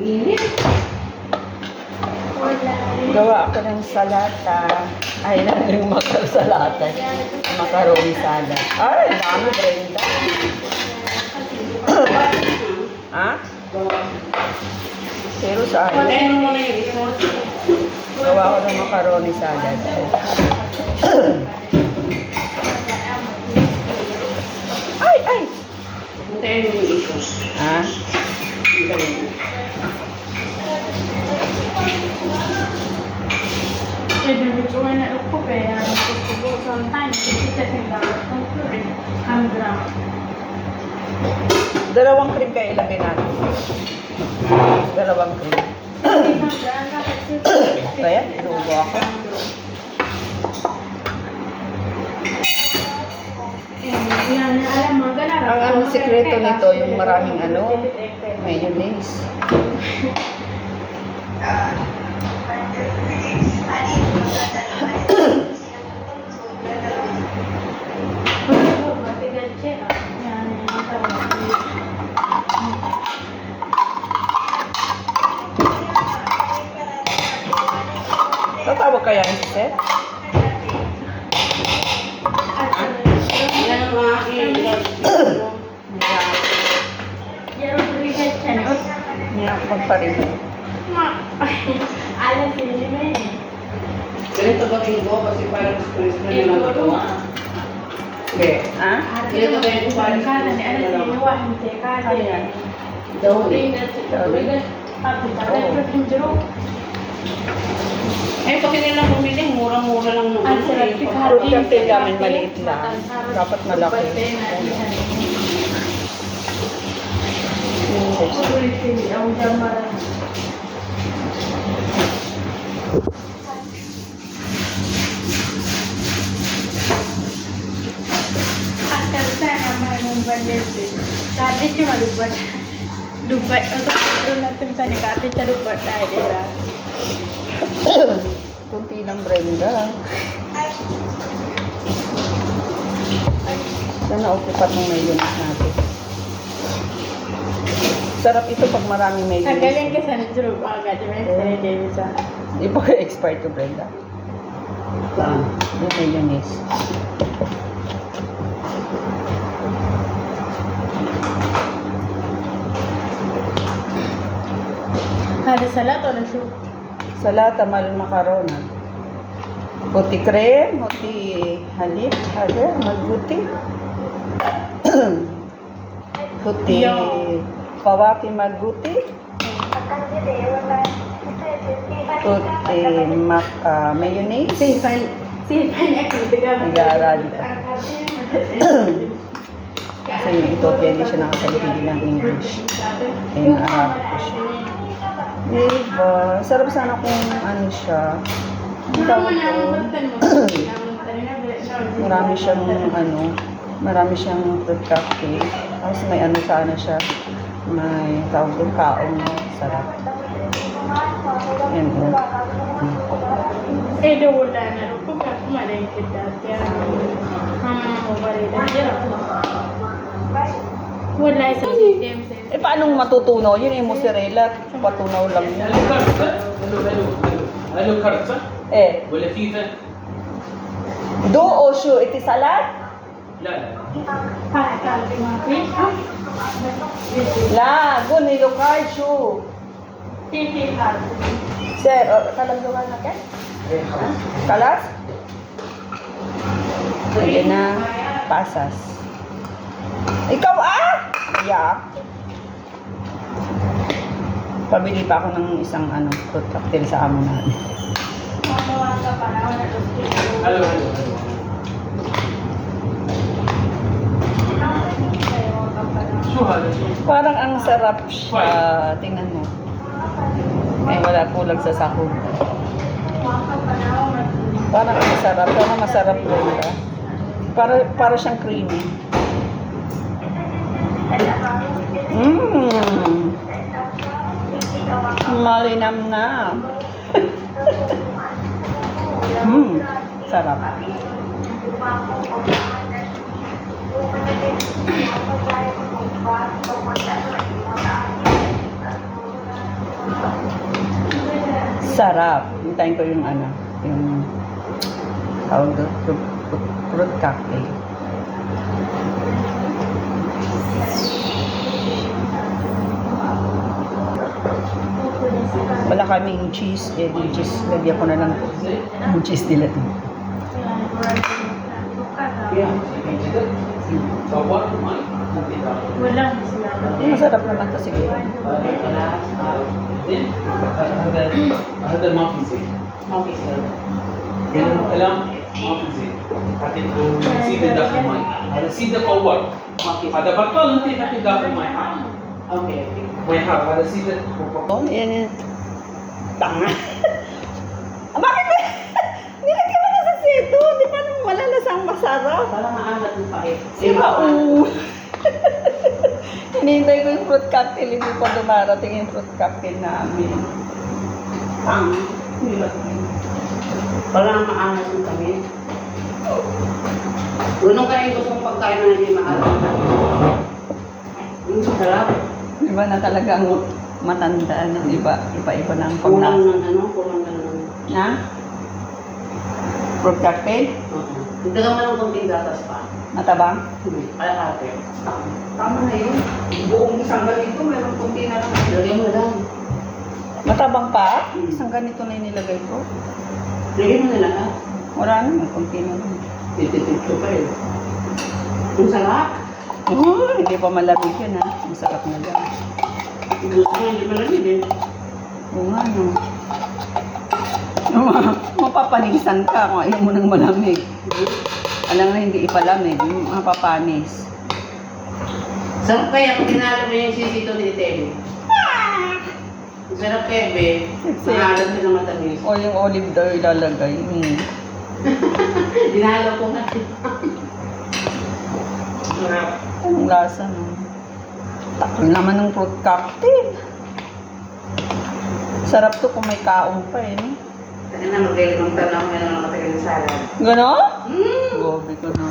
init. Gawa ako ng salata. Ay, yung salata. Macaroni salad. Ay, dami, Brenda. Ha? Pero sa akin, gawa ako ng macaroni salad. Ay, ay! Hintayin mo yung isos. Ha? Hintayin mo. Dalawang cream kayo ilagay natin. Dalawang cream. Kaya, inuubo ako. Ang anong sikreto nito, yung maraming mayonnaise. Tatawag kaya ni Seth? Yan ang mga Hindi ako magparin. ganito ba tingin ko? Kasi parang stress na nila nagawa. Okay. Ha? Ganito ba yung parang stress na nagawa? Daw eh, pag hindi lang bumili, mura-mura lang naman. Fruit cocktail namin maliit lang. Dapat malaki. Tadi cuma dubat untuk natin sa nikati sa dubat tayo nila. Kunti ng Brenda. Sana ocupat ng mayonnaise natin. Sarap ito pag maraming mayonnaise. Kagaling ka sa nagdurog agad. May Davidson. Di ba expired to Brenda? Yung mayonnaise. Ada salat o na soup? Salata macarona. Puti krem, puti halip, magbuti. Puti pawaki magbuti. Puti mayonnaise. Sipan ako. Nag-aaral ka. Kasi yung Ethiopia hindi siya nakasalipili ng English. Kaya Arabic ko siya. Diba? Sarap sana kung siya. Ang tawag ko. Marami siyang fruit cocktail. Tapos may sana siya. May tawag doon, kaong sarap. Yan o. Eh, wala na. Kung kumain kita, kaya wala sa system. Eh, paano matutunaw? Yun yung mozzarella. Patunaw lang yun. هل كرتة Eh, ولا في ثلج؟ do o shu iti salad? لا لا La, go nilo shu. Sir, kalandugan na ka? Kalas? Ayan na, pasas. Ikaw Yak. Pabili pa ako ng isang fruit cocktail sa amo namin. هلو هلو هلو شو هذا؟ Parang ang sarap siya. Tingnan mo. Eh, wala kulang sa sahog. Parang ang sarap. Parang masarap Brenda. Para siyang creamy. Malinamnam. Sarap. Sarap. Hintayin ko yung ano, yung tawag doon, fruit cocktail. Wala kaming cheese, eh yung cheese, lagyan ko na lang yung cheese nila dito. Walang sila. Masarap naman to siguro. هذا ما في زيت. Okay, sir. الكلام ما في زيت. حطيته سيده داخل المي. هذا سيده فور. Okay. هذا بطل انت حطي داخل المي. Okay. ما يحب هذا سيده. Oh, yan. Tanga. Bakit ba? Nilagyan mo na sa seto. Di pa nang wala lasang masarap. Para maalat yung pait. Diba? Hinihintay ko yung fruit cocktail. Hindi pa dumarating yung fruit cocktail namin. Para maalat yung pait. Unong kayo gusto kong pagkain na hindi maalat. Sarap. Iba na talagang matanda, ano, iba na ang Kulang panglasa. ng ano, kulang ng ano. Na? Fruit cocktail? Hindi ka man ng konting gatas pa. Matabang? Kalahati. Tama na yun. Buong isang ganito, meron kunti na lang. Lagyan mo lang. Matabang pa? Isang ganito na yung nilagay ko. Lagyan mo nila ha. Wala na, may kunti na lang. Tititito pa eh. Ang sarap. Hindi pa malamig yun, ha? Masarap na lang. Gusto mo hindi malamig eh. Oo nga, no. Mapapanisan ka kung ayaw mo ng malamig. Alam nga, hindi ipalamig. Mapapanis. Sarap kaya kung dinalo mo yung sisito ni Tebe. Sarap kaya, be. Maalat din ang matamis. O yung olive daw ilalagay. Dinalo ko nga. Sarap. Anong lasa, no? Takal naman ng fruit cocktail. Sarap to kung may kaong pa, eh, no? Kaya na, magaling ang tanong mo na nakatagal ng salad. Gano'n? Mm. Gobi ko na.